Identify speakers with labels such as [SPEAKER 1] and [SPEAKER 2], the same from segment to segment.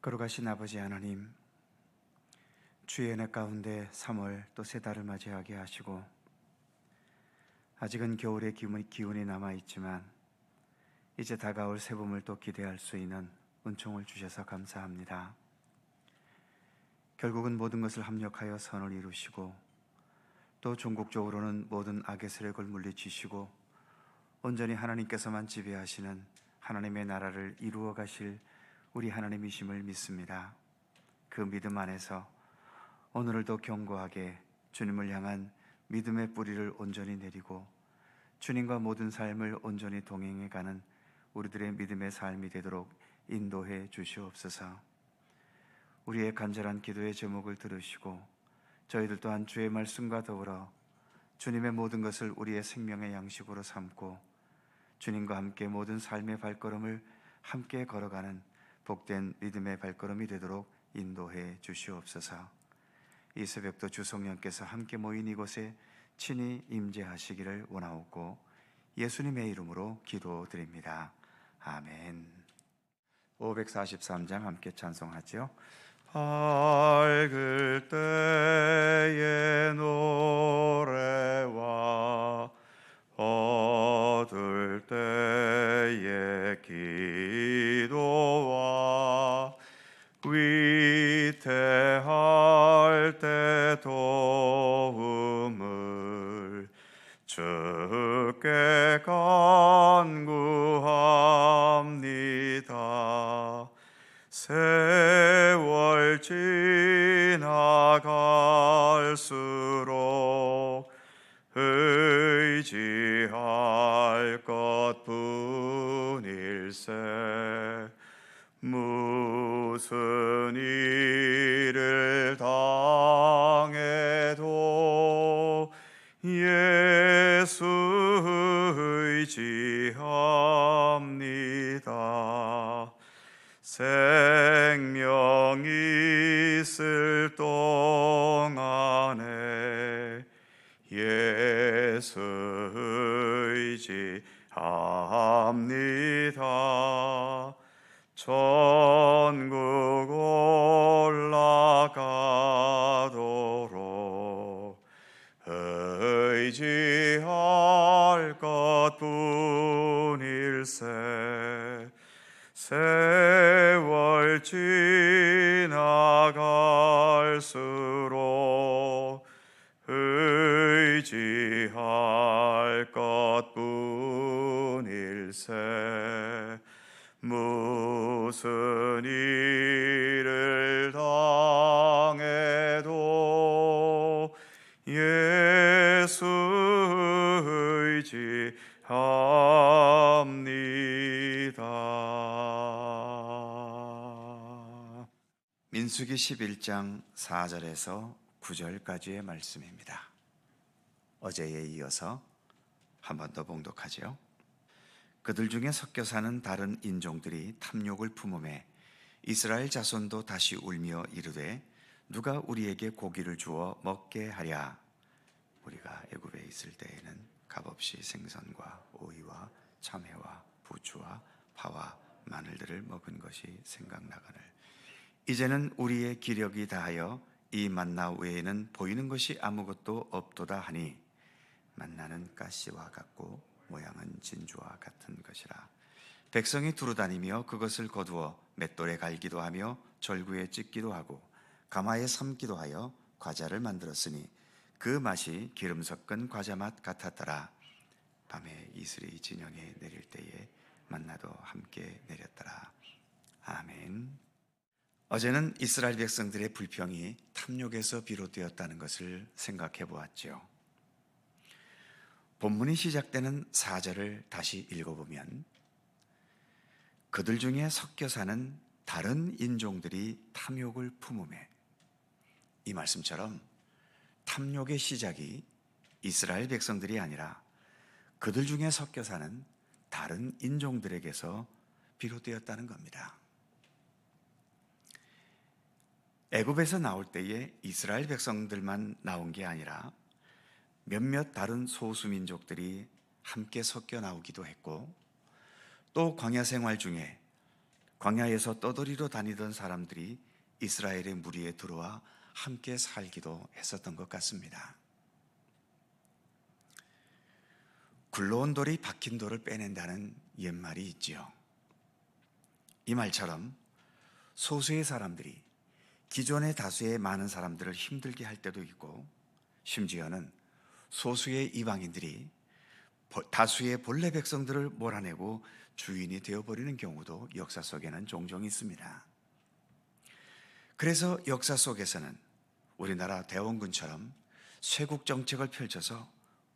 [SPEAKER 1] 거룩하신 아버지 하나님, 주의 은혜 가운데 3월 또 세 달을 맞이하게 하시고, 아직은 겨울의 기운이 남아있지만 이제 다가올 새봄을 또 기대할 수 있는 은총을 주셔서 감사합니다. 결국은 모든 것을 합력하여 선을 이루시고, 또 종국적으로는 모든 악의 세력을 물리치시고 온전히 하나님께서만 지배하시는 하나님의 나라를 이루어 가실 우리 하나님이심을 믿습니다. 그 믿음 안에서 오늘을 더 견고하게 주님을 향한 믿음의 뿌리를 온전히 내리고 주님과 모든 삶을 온전히 동행해가는 우리들의 믿음의 삶이 되도록 인도해 주시옵소서. 우리의 간절한 기도의 제목을 들으시고 저희들 또한 주의 말씀과 더불어 주님의 모든 것을 우리의 생명의 양식으로 삼고 주님과 함께 모든 삶의 발걸음을 함께 걸어가는 복된 믿음의 발걸음이 되도록 인도해 주시옵소서. 이 새벽도 주 성령께서 함께 모인 이곳에 친히 임재하시기를 원하옵고 예수님의 이름으로 기도드립니다. 아멘. 543장 함께 찬송하죠. 밝을 때의 노래와 어두울 때의 기도와 위태할 때 도움을 주께 간구합니다. 세월 지나갈수록 의지할 것뿐일세. 무슨 일을 당해도 예수 의지합니다. 생명 있을 동안에 예수 의지합니다. 천국 올라가도록 의지할 것뿐일세. 세월 지나갈수록 의지할 것뿐일세. 무슨 일을 당해도 예수 의지합니다. 민수기 11장 4절에서 9절까지의 말씀입니다. 어제에 이어서 한 번 더 봉독하죠. 그들 중에 섞여 사는 다른 인종들이 탐욕을 품음에 이스라엘 자손도 다시 울며 이르되 누가 우리에게 고기를 주어 먹게 하랴. 우리가 애굽에 있을 때에는 값없이 생선과 오이와 참외와 부추와 파와 마늘들을 먹은 것이 생각나거늘 이제는 우리의 기력이 다하여 이 만나 외에는 보이는 것이 아무것도 없도다 하니 만나는 가시와 같고 모양은 진주와 같은 것이라. 백성이 두루다니며 그것을 거두어 맷돌에 갈기도 하며 절구에 찢기도 하고 가마에 삶기도 하여 과자를 만들었으니 그 맛이 기름 섞은 과자 맛 같았더라. 밤에 이슬이 진영에 내릴 때에 만나도 함께 내렸더라. 아멘. 어제는 이스라엘 백성들의 불평이 탐욕에서 비롯되었다는 것을 생각해 보았죠. 본문이 시작되는 4절을 다시 읽어보면 그들 중에 섞여 사는 다른 인종들이 탐욕을 품음에, 이 말씀처럼 탐욕의 시작이 이스라엘 백성들이 아니라 그들 중에 섞여 사는 다른 인종들에게서 비롯되었다는 겁니다. 애굽에서 나올 때에 이스라엘 백성들만 나온 게 아니라 몇몇 다른 소수민족들이 함께 섞여 나오기도 했고, 또 광야 생활 중에 광야에서 떠돌이로 다니던 사람들이 이스라엘의 무리에 들어와 함께 살기도 했었던 것 같습니다. 굴러온 돌이 박힌 돌을 빼낸다는 옛말이 있지요. 이 말처럼 소수의 사람들이 기존의 다수의 많은 사람들을 힘들게 할 때도 있고, 심지어는 소수의 이방인들이 다수의 본래 백성들을 몰아내고 주인이 되어버리는 경우도 역사 속에는 종종 있습니다. 그래서 역사 속에서는 우리나라 대원군처럼 쇄국 정책을 펼쳐서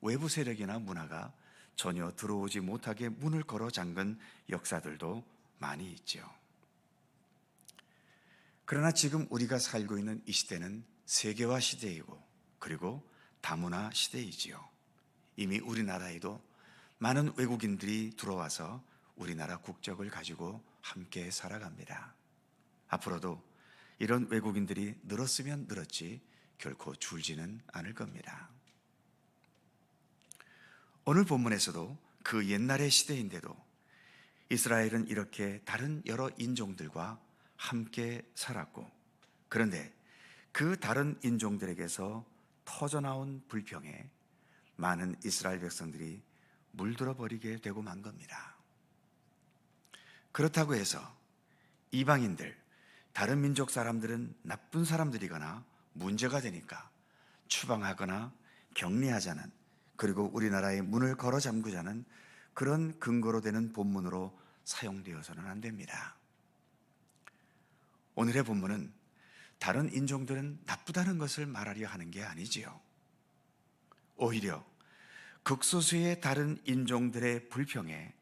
[SPEAKER 1] 외부 세력이나 문화가 전혀 들어오지 못하게 문을 걸어 잠근 역사들도 많이 있죠. 그러나 지금 우리가 살고 있는 이 시대는 세계화 시대이고, 그리고 다문화 시대이지요. 이미 우리나라에도 많은 외국인들이 들어와서 우리나라 국적을 가지고 함께 살아갑니다. 앞으로도 이런 외국인들이 늘었으면 늘었지 결코 줄지는 않을 겁니다. 오늘 본문에서도 그 옛날의 시대인데도 이스라엘은 이렇게 다른 여러 인종들과 함께 살았고, 그런데 그 다른 인종들에게서 터져나온 불평에 많은 이스라엘 백성들이 물들어 버리게 되고 만 겁니다. 그렇다고 해서 이방인들, 다른 민족 사람들은 나쁜 사람들이거나 문제가 되니까 추방하거나 격리하자는, 그리고 우리나라의 문을 걸어 잠그자는 그런 근거로 되는 본문으로 사용되어서는 안 됩니다. 오늘의 본문은 다른 인종들은 나쁘다는 것을 말하려 하는 게 아니지요. 오히려 극소수의 다른 인종들의 불평에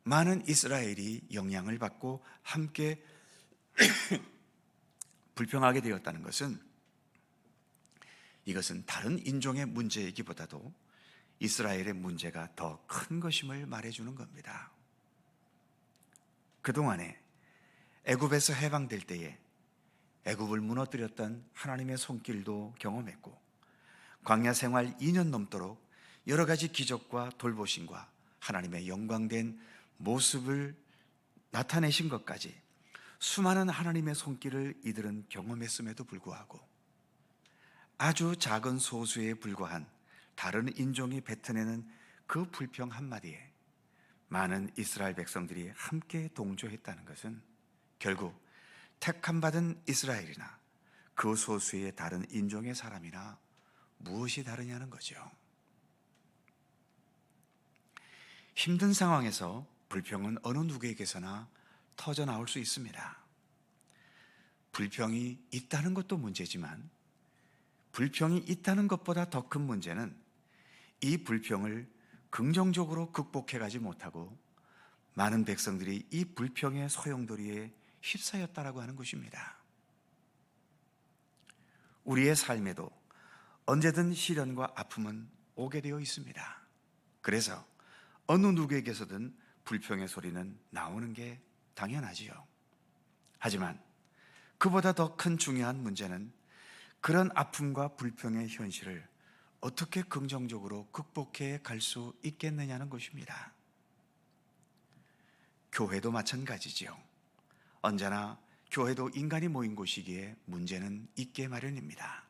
[SPEAKER 1] 많은 이스라엘이 영향을 받고 함께 불평하게 되었다는 것은, 이것은 다른 인종의 문제이기보다도 이스라엘의 문제가 더 큰 것임을 말해주는 겁니다. 그동안에 애굽에서 해방될 때에 애굽을 무너뜨렸던 하나님의 손길도 경험했고, 광야 생활 2년 넘도록 여러 가지 기적과 돌보심과 하나님의 영광된 모습을 나타내신 것까지 수많은 하나님의 손길을 이들은 경험했음에도 불구하고 아주 작은 소수에 불과한 다른 인종이 뱉어내는 그 불평 한마디에 많은 이스라엘 백성들이 함께 동조했다는 것은 결국 택함받은 이스라엘이나 그 소수의 다른 인종의 사람이나 무엇이 다르냐는 거죠. 힘든 상황에서 불평은 어느 누구에게서나 터져 나올 수 있습니다. 불평이 있다는 것도 문제지만 불평이 있다는 것보다 더 큰 문제는 이 불평을 긍정적으로 극복해 가지 못하고 많은 백성들이 이 불평의 소용돌이에 휩싸였다라고 하는 것입니다. 우리의 삶에도 언제든 시련과 아픔은 오게 되어 있습니다. 그래서 어느 누구에게서든 불평의 소리는 나오는 게 당연하지요. 하지만 그보다 더 큰 중요한 문제는 그런 아픔과 불평의 현실을 어떻게 긍정적으로 극복해 갈 수 있겠느냐는 것입니다. 교회도 마찬가지지요. 언제나 교회도 인간이 모인 곳이기에 문제는 있게 마련입니다.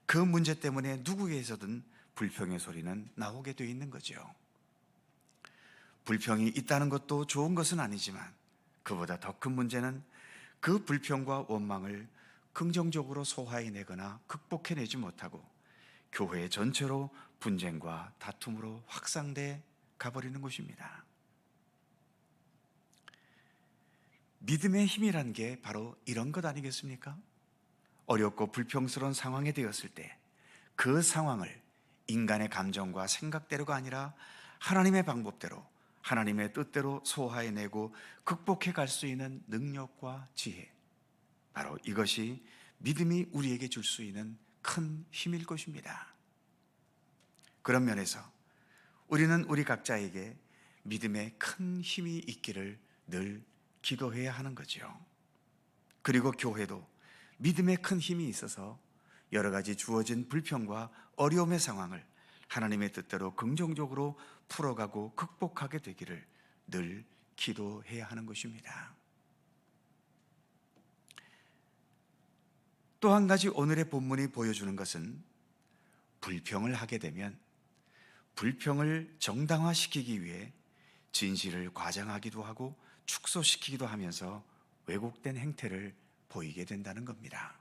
[SPEAKER 1] 그 문제 때문에 누구에게서든 불평의 소리는 나오게 돼 있는 거죠. 불평이 있다는 것도 좋은 것은 아니지만 그보다 더 큰 문제는 그 불평과 원망을 긍정적으로 소화해내거나 극복해내지 못하고 교회 전체로 분쟁과 다툼으로 확산돼 가버리는 것입니다. 믿음의 힘이란 게 바로 이런 것 아니겠습니까? 어렵고 불평스러운 상황에 되었을 때 그 상황을 인간의 감정과 생각대로가 아니라 하나님의 방법대로, 하나님의 뜻대로 소화해내고 극복해 갈 수 있는 능력과 지혜, 바로 이것이 믿음이 우리에게 줄 수 있는 큰 힘일 것입니다. 그런 면에서 우리는 우리 각자에게 믿음의 큰 힘이 있기를 늘 기도해야 하는 거죠. 그리고 교회도 믿음의 큰 힘이 있어서 여러 가지 주어진 불평과 어려움의 상황을 하나님의 뜻대로 긍정적으로 풀어가고 극복하게 되기를 늘 기도해야 하는 것입니다. 또 한 가지 오늘의 본문이 보여주는 것은 불평을 하게 되면 불평을 정당화시키기 위해 진실을 과장하기도 하고 축소시키기도 하면서 왜곡된 행태를 보이게 된다는 겁니다.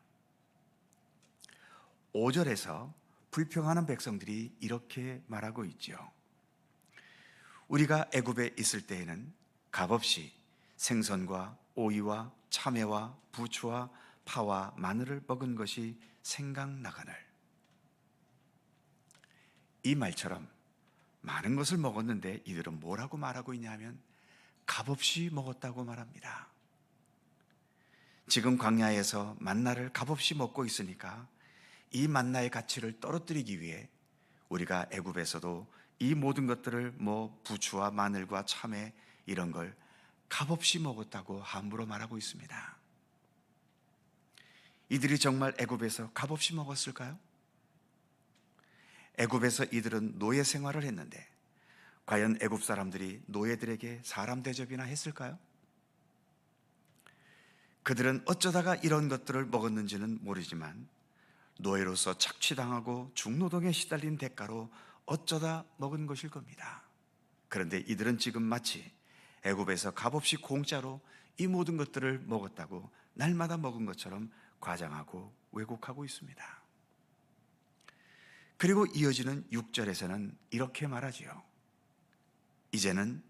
[SPEAKER 1] 5절에서 불평하는 백성들이 이렇게 말하고 있죠. 우리가 애굽에 있을 때에는 값없이 생선과 오이와 참외와 부추와 파와 마늘을 먹은 것이 생각나거늘. 이 말처럼 많은 것을 먹었는데 이들은 뭐라고 말하고 있냐 하면 값없이 먹었다고 말합니다. 지금 광야에서 만나를 값없이 먹고 있으니까 이 만나의 가치를 떨어뜨리기 위해 우리가 애굽에서도 이 모든 것들을 부추와 마늘과 참외 이런 걸 값없이 먹었다고 함부로 말하고 있습니다. 이들이 정말 애굽에서 값없이 먹었을까요? 애굽에서 이들은 노예 생활을 했는데 과연 애굽 사람들이 노예들에게 사람 대접이나 했을까요? 그들은 어쩌다가 이런 것들을 먹었는지는 모르지만 노예로서 착취당하고 중노동에 시달린 대가로 어쩌다 먹은 것일 겁니다. 그런데 이들은 지금 마치 애굽에서 값없이 공짜로 이 모든 것들을 먹었다고 날마다 먹은 것처럼 과장하고 왜곡하고 있습니다. 그리고 이어지는 6절에서는 이렇게 말하지요. 이제는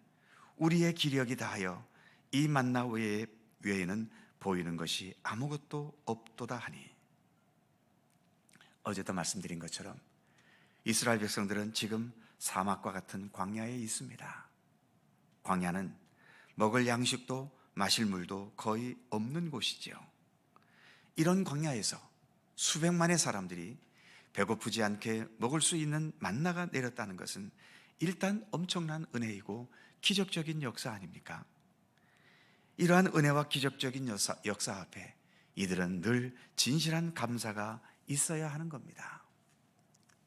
[SPEAKER 1] 우리의 기력이 다하여 이 만나 외에는 보이는 것이 아무것도 없도다 하니. 어제도 말씀드린 것처럼 이스라엘 백성들은 지금 사막과 같은 광야에 있습니다. 광야는 먹을 양식도 마실 물도 거의 없는 곳이지요. 이런 광야에서 수백만의 사람들이 배고프지 않게 먹을 수 있는 만나가 내렸다는 것은 일단 엄청난 은혜이고 기적적인 역사 아닙니까? 이러한 은혜와 기적적인 역사 앞에 이들은 늘 진실한 감사가 있어야 하는 겁니다.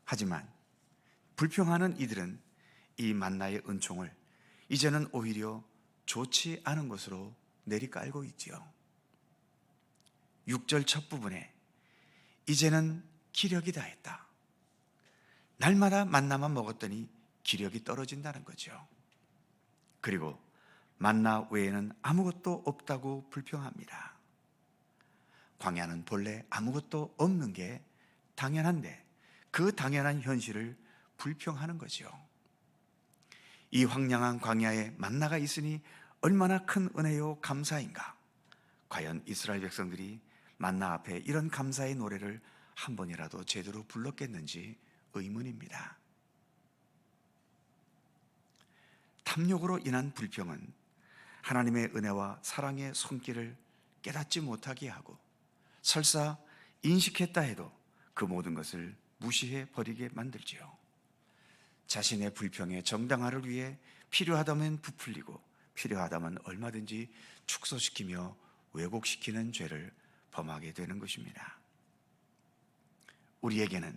[SPEAKER 1] 하지만 불평하는 이들은 이 만나의 은총을 이제는 오히려 좋지 않은 것으로 내리깔고 있지요. 6절 첫 부분에 이제는 기력이 다했다. 날마다 만나만 먹었더니 기력이 떨어진다는 거죠. 그리고 만나 외에는 아무것도 없다고 불평합니다. 광야는 본래 아무것도 없는 게 당연한데 그 당연한 현실을 불평하는 거죠. 이 황량한 광야에 만나가 있으니 얼마나 큰 은혜요 감사인가. 과연 이스라엘 백성들이 만나 앞에 이런 감사의 노래를 한 번이라도 제대로 불렀겠는지 의문입니다. 탐욕으로 인한 불평은 하나님의 은혜와 사랑의 손길을 깨닫지 못하게 하고 설사 인식했다 해도 그 모든 것을 무시해 버리게 만들지요. 자신의 불평의 정당화를 위해 필요하다면 부풀리고 필요하다면 얼마든지 축소시키며 왜곡시키는 죄를 범하게 되는 것입니다. 우리에게는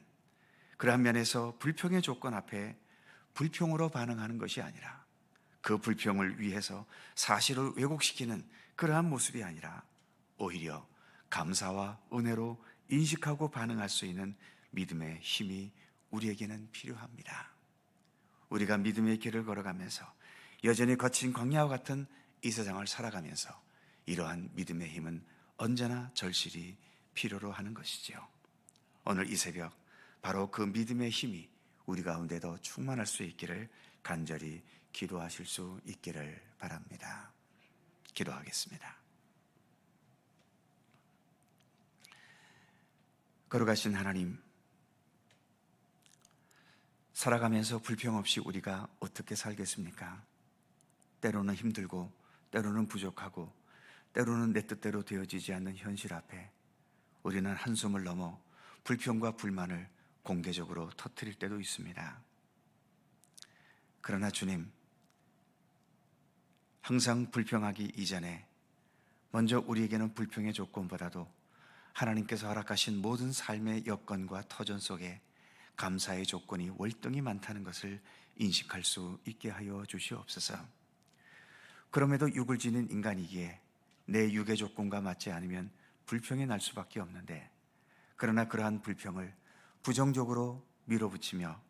[SPEAKER 1] 그러한 면에서 불평의 조건 앞에 불평으로 반응하는 것이 아니라 그 불평을 위해서 사실을 왜곡시키는 그러한 모습이 아니라 오히려 감사와 은혜로 인식하고 반응할 수 있는 믿음의 힘이 우리에게는 필요합니다. 우리가 믿음의 길을 걸어가면서 여전히 거친 광야와 같은 이 세상을 살아가면서 이러한 믿음의 힘은 언제나 절실히 필요로 하는 것이지요. 오늘 이 새벽 바로 그 믿음의 힘이 우리 가운데도 충만할 수 있기를 간절히 기도하실 수 있기를 바랍니다. 기도하겠습니다. 거룩하신 하나님, 살아가면서 불평 없이 우리가 어떻게 살겠습니까? 때로는 힘들고 때로는 부족하고 때로는 내 뜻대로 되어지지 않는 현실 앞에 우리는 한숨을 넘어 불평과 불만을 공개적으로 터뜨릴 때도 있습니다. 그러나 주님, 항상 불평하기 이전에 먼저 우리에게는 불평의 조건보다도 하나님께서 허락하신 모든 삶의 여건과 터전 속에 감사의 조건이 월등히 많다는 것을 인식할 수 있게 하여 주시옵소서. 그럼에도 육을 지닌 인간이기에 내 육의 조건과 맞지 않으면 불평이 날 수밖에 없는데 그러나 그러한 불평을 부정적으로 밀어붙이며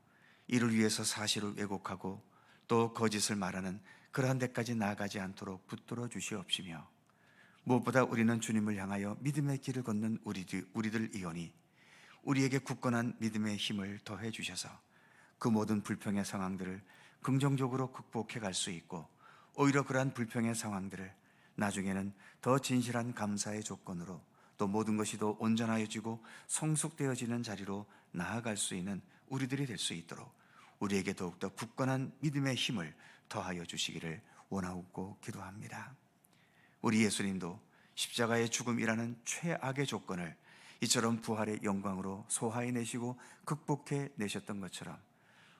[SPEAKER 1] 이를 위해서 사실을 왜곡하고 또 거짓을 말하는 그러한 데까지 나아가지 않도록 붙들어 주시옵시며, 무엇보다 우리는 주님을 향하여 믿음의 길을 걷는 우리들이오니 우리에게 굳건한 믿음의 힘을 더해 주셔서 그 모든 불평의 상황들을 긍정적으로 극복해 갈 수 있고, 오히려 그러한 불평의 상황들을 나중에는 더 진실한 감사의 조건으로 또 모든 것이 더 온전하여지고 성숙되어지는 자리로 나아갈 수 있는 우리들이 될 수 있도록 우리에게 더욱더 굳건한 믿음의 힘을 더하여 주시기를 원하고 기도합니다. 우리 예수님도 십자가의 죽음이라는 최악의 조건을 이처럼 부활의 영광으로 소화해내시고 극복해 내셨던 것처럼,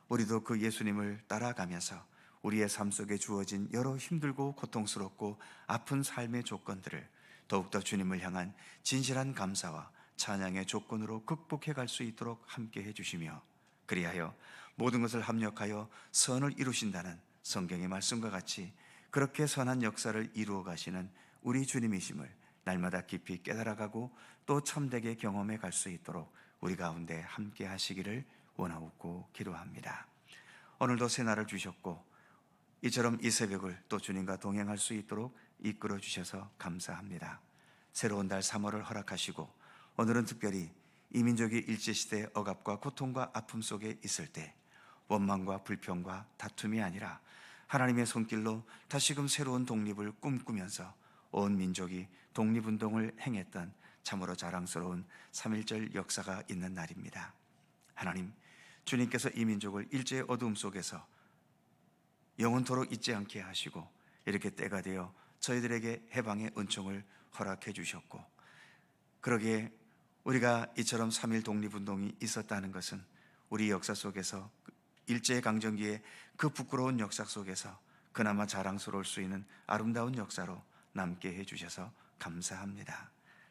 [SPEAKER 1] 우리도 그 예수님을 따라가면서 우리의 삶 속에 주어진 여러 힘들고 고통스럽고 아픈 삶의 조건들을 더욱더 주님을 향한 진실한 감사와 찬양의 조건으로 극복해 갈 수 있도록 함께 해주시며, 그리하여 모든 것을 합력하여 선을 이루신다는 성경의 말씀과 같이 그렇게 선한 역사를 이루어 가시는 우리 주님이심을 날마다 깊이 깨달아가고 또 참되게 경험해 갈 수 있도록 우리 가운데 함께 하시기를 원하고 기도합니다. 오늘도 새 날을 주셨고 이처럼 이 새벽을 또 주님과 동행할 수 있도록 이끌어 주셔서 감사합니다. 새로운 달 3월을 허락하시고 오늘은 특별히 이 민족이 일제시대의 억압과 고통과 아픔 속에 있을 때 원망과 불평과 다툼이 아니라 하나님의 손길로 다시금 새로운 독립을 꿈꾸면서 온 민족이 독립운동을 행했던 참으로 자랑스러운 3.1절 역사가 있는 날입니다. 하나님, 주님께서 이 민족을 일제의 어두움 속에서 영원토록 잊지 않게 하시고 이렇게 때가 되어 저희들에게 해방의 은총을 허락해 주셨고, 그러기에 우리가 이처럼 3.1 독립운동이 있었다는 것은 우리 역사 속에서 일제강점기의 그 부끄러운 역사 속에서 그나마 자랑스러울 수 있는 아름다운 역사로 남게 해주셔서 감사합니다.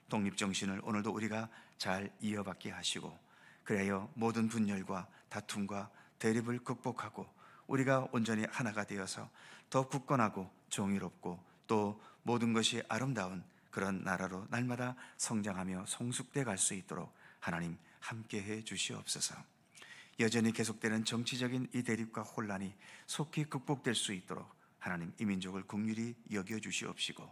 [SPEAKER 1] 독립정신을 오늘도 우리가 잘 이어받게 하시고, 그래야 모든 분열과 다툼과 대립을 극복하고 우리가 온전히 하나가 되어서 더 굳건하고 정의롭고 또 모든 것이 아름다운 그런 나라로 날마다 성장하며 성숙돼 갈 수 있도록 하나님 함께해 주시옵소서. 여전히 계속되는 정치적인 이 대립과 혼란이 속히 극복될 수 있도록 하나님 이 민족을 긍휼히 여겨 주시옵시고,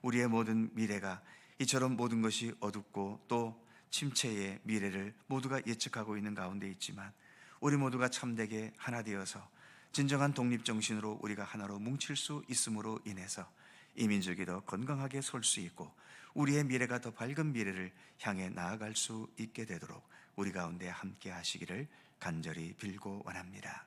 [SPEAKER 1] 우리의 모든 미래가 이처럼 모든 것이 어둡고 또 침체의 미래를 모두가 예측하고 있는 가운데 있지만, 우리 모두가 참되게 하나 되어서 진정한 독립정신으로 우리가 하나로 뭉칠 수 있음으로 인해서 이 민족이 더 건강하게 설 수 있고 우리의 미래가 더 밝은 미래를 향해 나아갈 수 있게 되도록 우리 가운데 함께 하시기를 간절히 빌고 원합니다.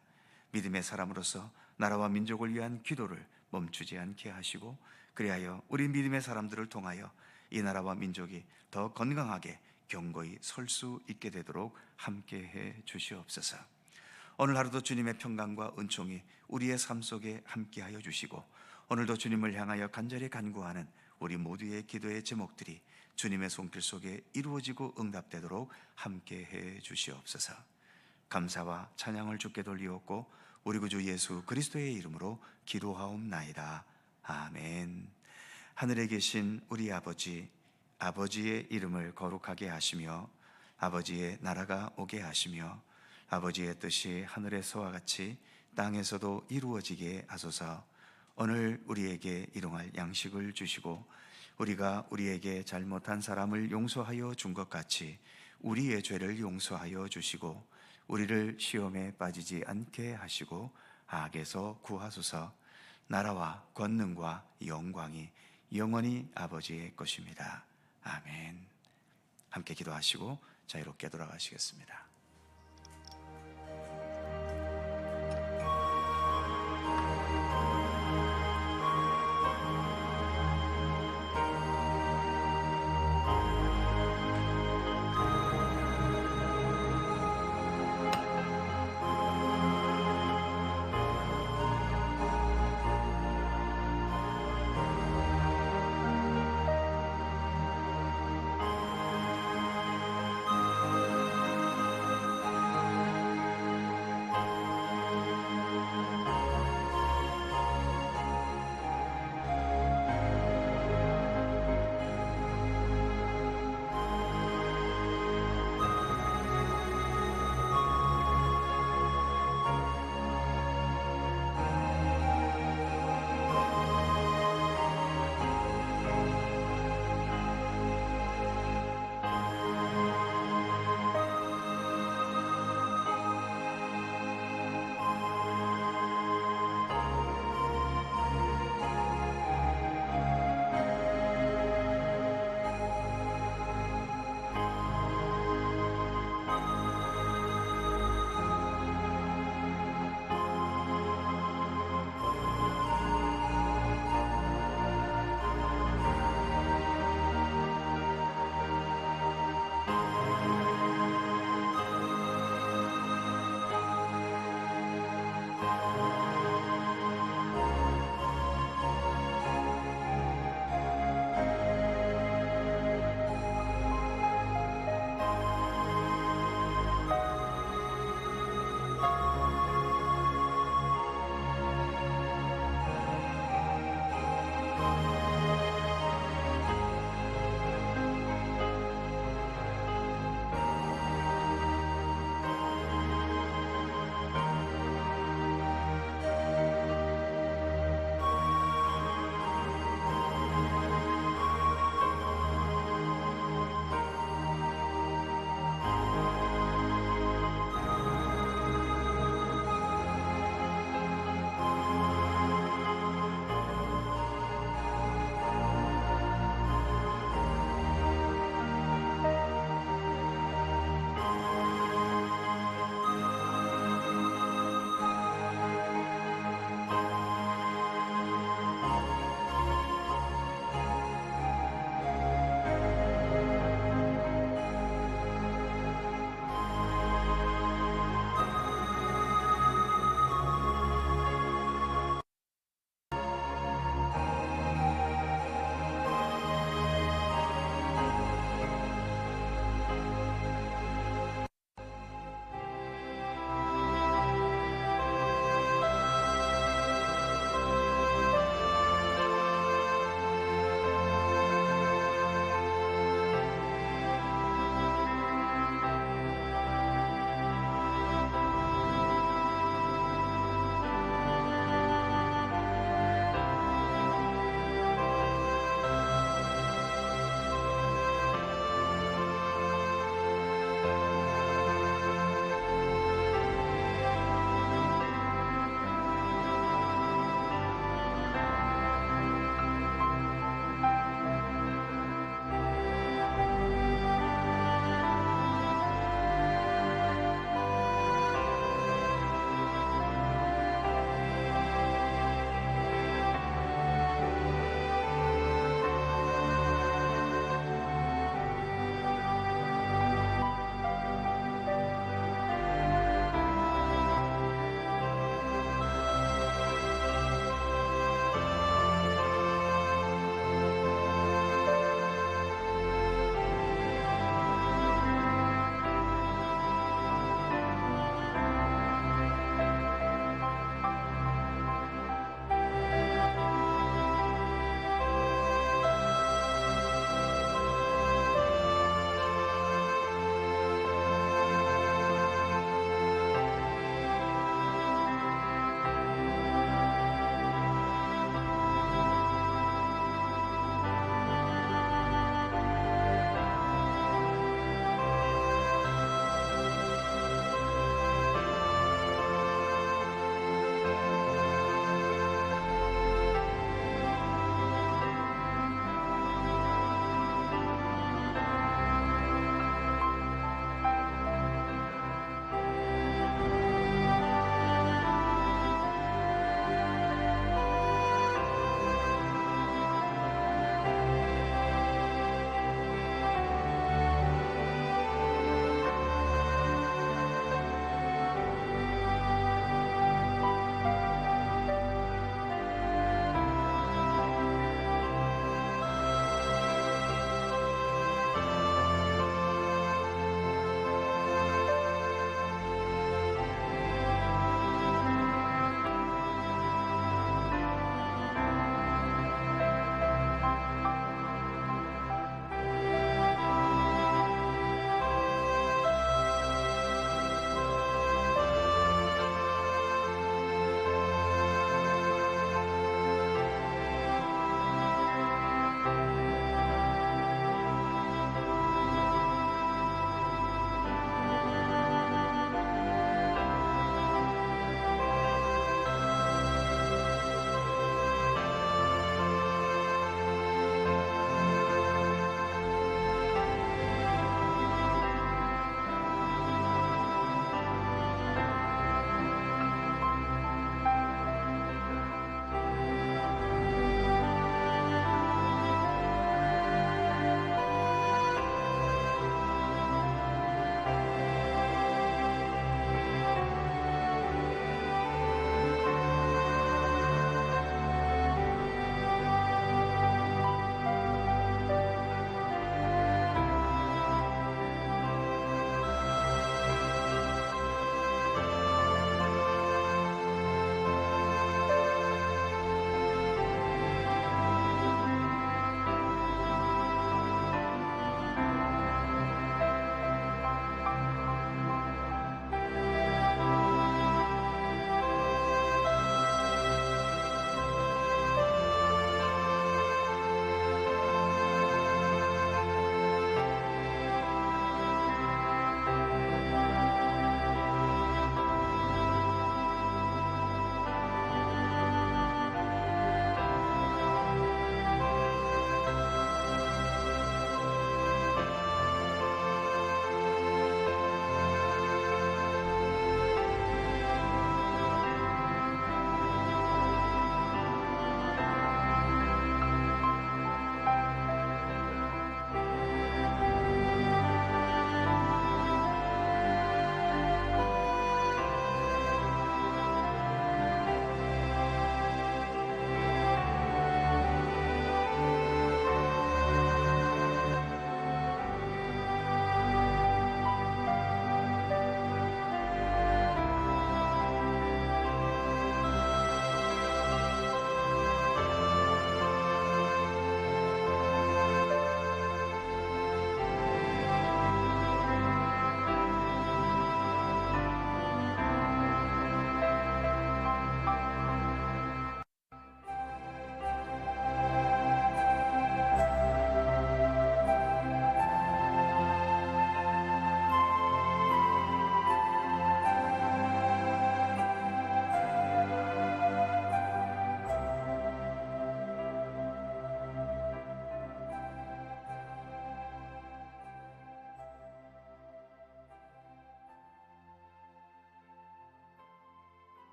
[SPEAKER 1] 믿음의 사람으로서 나라와 민족을 위한 기도를 멈추지 않게 하시고, 그리하여 우리 믿음의 사람들을 통하여 이 나라와 민족이 더 건강하게 견고히 설 수 있게 되도록 함께해 주시옵소서. 오늘 하루도 주님의 평강과 은총이 우리의 삶 속에 함께하여 주시고, 오늘도 주님을 향하여 간절히 간구하는 우리 모두의 기도의 제목들이 주님의 손길 속에 이루어지고 응답되도록 함께해 주시옵소서. 감사와 찬양을 주께 돌리옵고 우리 구주 예수 그리스도의 이름으로 기도하옵나이다. 아멘. 하늘에 계신 우리 아버지, 아버지의 이름을 거룩하게 하시며 아버지의 나라가 오게 하시며 아버지의 뜻이 하늘에서와 같이 땅에서도 이루어지게 하소서. 오늘 우리에게 일용할 양식을 주시고 우리가 우리에게 잘못한 사람을 용서하여 준 것 같이 우리의 죄를 용서하여 주시고 우리를 시험에 빠지지 않게 하시고 악에서 구하소서. 나라와 권능과 영광이 영원히 아버지의 것입니다. 아멘. 함께 기도하시고 자유롭게 돌아가시겠습니다.